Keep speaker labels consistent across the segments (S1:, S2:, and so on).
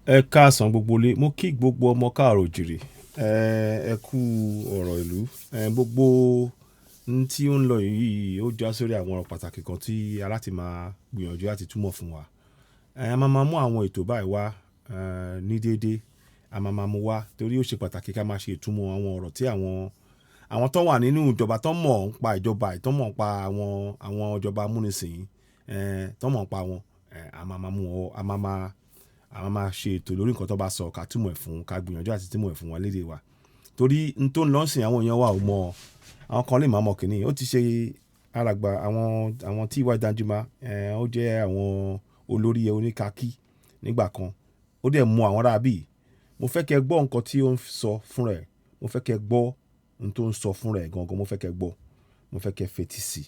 S1: Ẹ káàsán gbogbo ilé, mo kí gbogbo ọmọ káàrọ̀ òjìrì. Ẹ kú ọ̀rọ̀ ìlú. Gbogbo ohun tí ó ń lọ yìí ó já sórí àwọn ọ̀rọ̀ pàtàkì kan tí a láti máa gbìyànjú láti túmọ̀ fún wa. A máa mú àwọn ètò báyìí wá ní déédéé. A máa mú wá torí ó ṣe pàtàkì ká máa ṣe ìtumọ̀ àwọn ọ̀rọ̀ tí àwọn tó wà nínú ìjọba tó mọ̀ ń pa ìjọba yìí, tó mọ̀ ń pa àwọn ìjọba amúnisìn, tó mọ̀ ń pa wọn. A máa mú wọn, a máa ṣe ètò lórí nǹkan tó bá sọ ká túmọ̀ ẹ̀ fún, ká gbìyànjú àti túmọ̀ ẹ̀ fún wa lédè wa. Torí n tó ń lọ sìn àwọn èèyàn wa ò mọ̀, àwọn kan lè máa mọ̀ kìíní. Ó ti ṣe alàgbà àwọn TY Danjuma, ó jẹ́ àwọn olórí oníkakí nígbà kan. Ó dẹ̀ mú àwọn ará bí. Mo fẹ́ kẹ́ gbọ́ nǹkan tí ó ń sọ fún rẹ̀. Mo fẹ́ kẹ́ gbọ́ ohun tó ń sọ fún rẹ̀ gangan. Mo fẹ́ kẹ́ gbọ́. Mo fẹ́ kẹ́ fetí sí.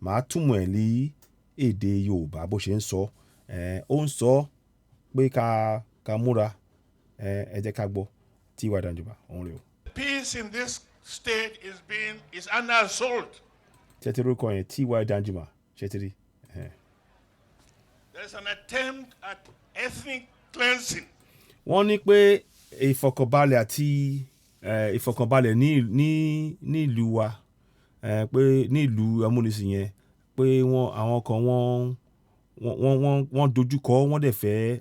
S1: Màá túmọ̀ ẹ̀ ní èdè Yorùbá bó ṣe ń sọ. Ó ń sọ pé ká múra. Ẹ jẹ́ ká gbọ́ TY Danjuma. Òun rè o.
S2: Peace in this state is under assault.
S1: Ṣètìrí orúkọ yẹn TY Danjuma. Ṣètìrí.
S2: There's an attempt at ethnic cleansing.
S1: Wọ́n ní pé ìfọ̀kànbalẹ̀ àti ìfọ̀kànbalẹ̀ ní ìlú wa, pé ní ìlú amúnisìn yẹn, pé àwọn kan wọ́n dojúkọ, wọ́n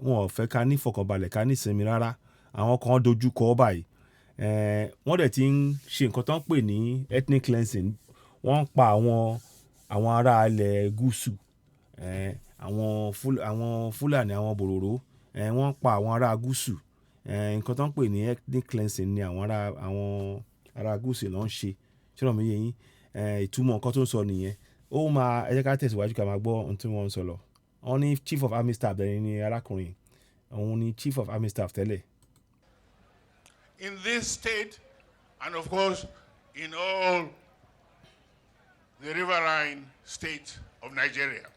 S1: ò fẹ́ ká ní ìfọ̀kànbalẹ̀, ká ní ìsinmi rárá. Àwọn kan dojúkọ báyìí. Wọ́n dẹ̀ ti ń ṣe nǹkan tó ń pè ní ethnic cleansing. Wọ́n ń pa àwọn ará ilẹ̀ Gusu, àwọn Fúlàní, àwọn Bororo. Wọ́n ń pa àwọn ará Gusu. Nǹkan tó ń pè ní ethnic cleansing ni àwọn ará Gusu ló ń ṣe. Ṣé ọ̀rọ̀ mi yé yín? Ìtumọ̀ nǹkan tó ń sọ nìyẹn. Ẹ jẹ́ ká tẹ̀síwájú ká máa gbọ́ ohun tí wọ́n ń sọ lọ. Wọ́n ní chief of army staff bẹ̀rẹ̀ ní arákùnrin. Òun ni chief of army staff tẹ́lẹ̀.
S2: In this state, and of course, in all the riverine states of Nigeria.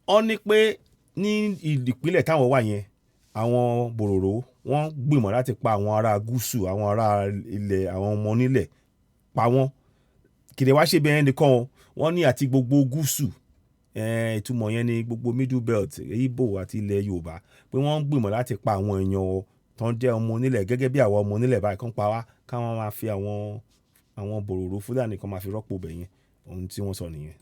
S1: Wọ́n ní pé ní ìpínlẹ̀ táwọn wà yẹn, àwọn Bororo wọ́n gbìmọ̀ láti pa àwọn ará Gusu, àwọn ará ilẹ̀, àwọn ọmọ onílẹ̀, pa wọ́n. Kìdẹ̀ wá ṣe bẹ́ẹ̀ nìkan o. Wọ́n ní àti gbogbo Gusu. Ìtumọ̀ yẹn ni gbogbo Middle Belt, Igbo àti ilẹ̀ Yorùbá, pé wọ́n gbìmọ̀ láti pa àwọn èèyàn tó ń jẹ́ ọmọ onílẹ̀ gẹ́gẹ́ bí àwọn ọmọ onílẹ̀ báyìí kan pa wá, káwọn máa fi àwọn Bororo Fúlàní kan máa fi rọ́pò bẹ̀ yẹn. Ohun tí wọ́n sọ nìyẹn.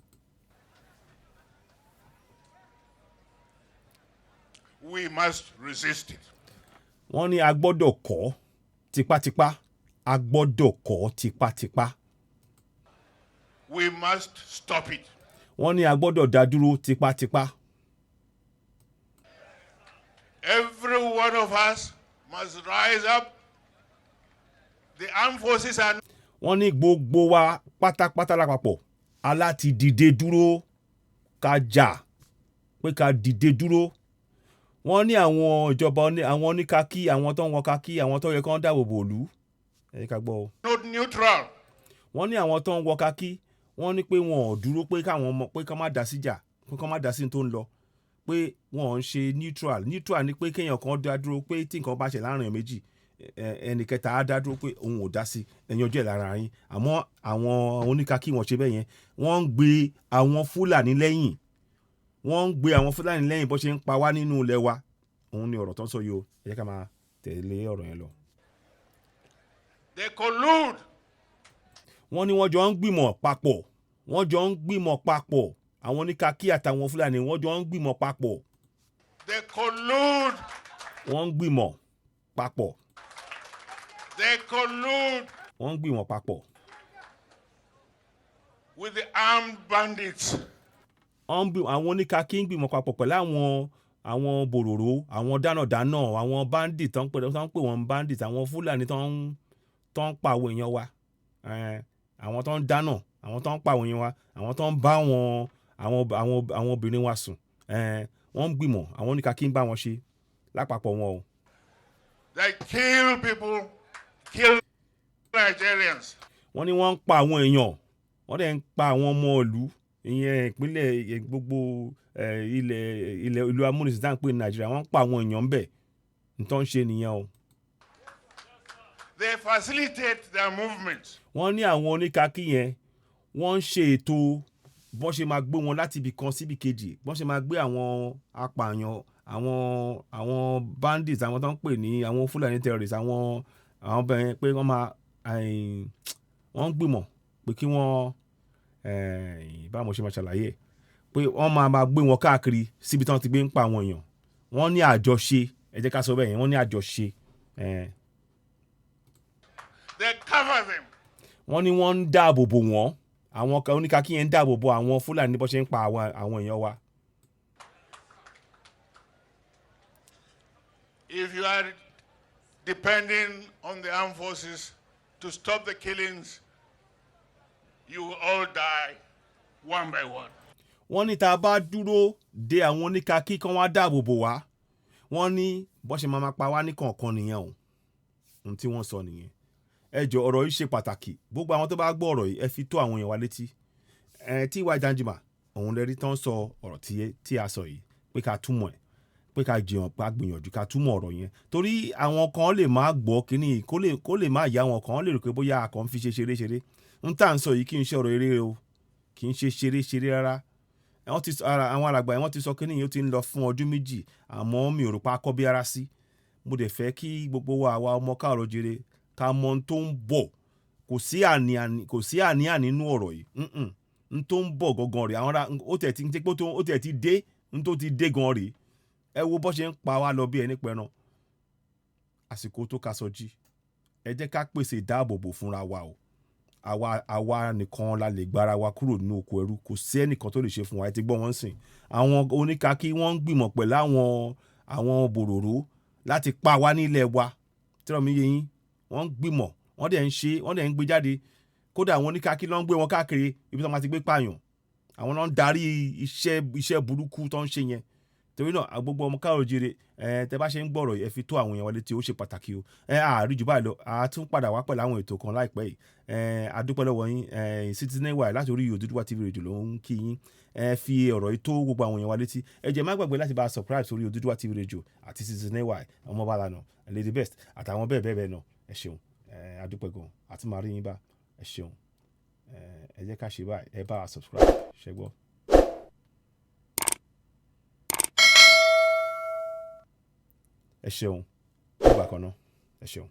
S2: We must resist it.
S1: Wọ́n ní a gbọ́dọ̀ kọ̀ tipátipá. A gbọ́dọ̀ kọ̀ tipátipá.
S2: We must stop it.
S1: Wọ́n ní a gbọ́dọ̀ dá dúró tipátipá.
S2: Every one of us must rise up. The armed forces are.
S1: Wọ́n ní gbogbo wa pátápátá lápapọ̀ aláti dìde dúró ká jà, pé ká dìde dúró. Wọ́n ní àwọn ìjọba àwọn oníkakí, àwọn tó ń wọ kakí, àwọn tó yẹ kán dáàbòbò ìlú. Ẹ jẹ́ ká gbọ́ o.
S2: Not neutral.
S1: Wọ́n ní àwọn tó ń wọ kakí, wọ́n ní pé wọn ò dúró pé kán má dá síjà, pé kán má dá sí ní tó ń lọ, pé wọn ò ń ṣe neutral. Neutral ni pé kéèyàn kan dá dúró, pé tí nǹkan bá ṣe láàrin méjì, ẹnì kẹta á dá dúró pé òun ò dá sí, ẹ̀yin ọjọ́ ẹ̀ lára yín. Àmọ́ àwọn oníkakí wọn ṣe bẹ́ẹ̀ yẹn. Wọ́n ń gbé àwọn Fúlàní lẹ́yìn. Wọ́n ń gbé àwọn Fúlàní lẹ́yìn bó ṣe ń pa wá nínú ilẹ̀ wa. Òun ni ọ̀rọ̀ tó ń sọ yìí o. Ẹ jẹ́ ká máa tẹ̀lé ọ̀rọ̀ yẹn lọ.
S2: They collude.
S1: Wọ́n ní wọ́n jọ ń gbìmọ̀ papọ̀. Wọ́n jọ ń gbìmọ̀ papọ̀. Àwọn oníkakí àtàwọn Fúlàní wọ́n jọ ń gbìmọ̀ papọ̀.
S2: They collude.
S1: Wọ́n ń gbìmọ̀ papọ̀.
S2: They collude.
S1: Wọ́n ń gbìmọ̀ papọ̀.
S2: With the armed bandits.
S1: Àwọn oníkakí ń gbìmọ̀ papọ̀ pẹ̀lú àwọn Bororo, àwọn dánàdánà, àwọn bandit tó ń pè wọ́n bandit, àwọn Fúlàní tó ń pa àwọn èèyàn wa. Àwọn tó ń dáná, àwọn tó ń pa àwọn èèyàn wa, àwọn tó ń bá àwọn obìnrin wa sùn. Wọ́n ń gbìmọ̀, àwọn oníkakí ń bá wọn ṣe lápapọ̀ wọn o.
S2: They kill people, kill Nigerians.
S1: Wọ́n ní wọ́n ń pa àwọn èèyàn, wọ́n dẹ̀ ń pa àwọn ọmọ ìlú, ìyẹn ìpínlẹ̀ gbogbo ìlú amúnisìn tá à ń pè ní Nàìjíríà. Wọ́n ń pa àwọn èèyàn ń bẹ̀. Nǹkan ṣe nìyẹn o.
S2: They facilitate their movement.
S1: Wọ́n ní àwọn oníkakí yẹn, wọ́n ń ṣe ètò bọ́n ṣe máa gbé wọn láti ibì kan síbì kejì, bọ́n ṣe máa gbé àwọn apààyàn, àwọn bandits àwọn tó ń pè ní àwọn Fúlàní terrorists àwọn bẹ̀rẹ̀ pé wọ́n máa wọ́n ń gbìmọ̀ pé kí wọ́n báwo mo ṣe máa ṣàlàyé pé wọ́n máa gbé wọn káàkiri síbi tí wọ́n ti gbé ń pa àwọn èèyàn wọ́n ní àjọṣe ẹ jẹ́ ká sọ bẹ́ẹ̀ yẹn wọ́n ní àjọṣe.
S2: They cover them.
S1: wọ́n ní wọ́n ń dáàbò bò wọ́n àwọn oníkàkí yẹn ń dáàbò bò àwọn Fúlàní bó ṣe ń pa àwọn èèyàn wa.
S2: If you are depending on the armed forces to stop the killings, you will all die one by one.
S1: wọ́n ní tá a bá dúró de àwọn oníkàkí kan wá dáàbò bò wá wọ́n ní bó ṣe máa pa wá ní kọ̀ọ̀kan nìyẹn o ohun tí wọ́n sọ nìyẹn. ẹ jọ ọ̀rọ̀ yìí ṣe pàtàkì gbogbo àwọn tó bá gbọ́ ọ̀rọ̀ yìí ẹ fi tó àwọn èèyàn wa létí. TY Danjuma òun lè rí tán sọ ọ̀rọ̀ tí a sọ yìí pé ká túmọ̀ ẹ̀ pé ká jiyàn pa gbìyànjú ká túmọ̀ ọ̀rọ̀ yẹn torí àwọn kan lè má gbọ́ kínní kó lè má yá wọn kan lè rò pé bóyá a kàn fi ṣe ṣeré ń tà ń sọ yìí kì í ṣe ọ̀rọ̀ eré o kì í ṣe ṣeré rárá. àwọn alàgbà yẹn wọ́n ti sọ kínní yìí ó ti ń lọ fún ọdún méjì àmọ́ mi ò rò pa akọ́ bí ara sí. mo dẹ̀ fẹ́ kí gbogbo wa àwa ọmọ káàrọ̀ oòjíire ká mọ ohun tó ń bọ̀ kò sí àníyàn nínú ọ̀rọ̀ yìí n tó ń bọ̀ gangan rẹ̀ àwọn ó tẹ̀ ti dé n tó ti dé gan rèé ẹ wo bó ṣe ń pa wá lọ bí ẹni pẹran àsìkò tó ká sọ jí ẹ jẹ́ ká pèsè ìdáàbòbò fúnra wa o àwa nìkan la lè gbára wa kúrò nínú oko ẹrú kò sí ẹnìkan tó lè ṣe fún wa ẹ ti gbọ́ wọ́n sìn àwọn oníkàkí wọ́n ń gbìmọ̀ pẹ̀lú àwọn Bororo láti pa wá nílẹ̀ wa tẹ́lọ̀ mi yé yín wọ́n ń gbìmọ̀ wọ́n dẹ̀ ń ṣe wọ́n dẹ̀ ń gbé jáde kódà àwọn oníkàkí ló ń gbé wọn káàkiri ibi tó máa ti gbé pààyàn àwọn náà ń darí iṣẹ́ burúkú tó ń ṣe yẹn torí náà gbogbo ọmọ káàrọ̀ oòjíire tẹ bá ṣe ń gbọ́rọ̀ ẹ fi tó àwọn èèyàn wa létí ó ṣe pàtàkì o àárí jù báyìí lọ a tún padà wá pẹ̀lú àwọn ètò kan láìpẹ́ yìí a dúpẹ́ lọ́wọ́ yín Citizen Wire láti orí Oduduwa TV Radio ló ń kí yín fi ọ̀rọ̀ yìí tó gbogbo àwọn èèyàn wa létí ẹ jẹ́ má gbàgbé láti bá a subscribe sórí Oduduwa TV Radio àti Citizen Wire ọmọbàlànà Lady Best àtàwọn bẹ́ẹ̀ bẹ́ẹ̀ náà ẹ ṣeun a dúpẹ́ gan àti màá rí yín bá ẹ ṣeun ẹ jẹ́ ká ṣe báyìí ẹ bá a subscribe ṣẹ́gbọ́. ẹ ṣeun nígbà kan náà ẹ ṣeun.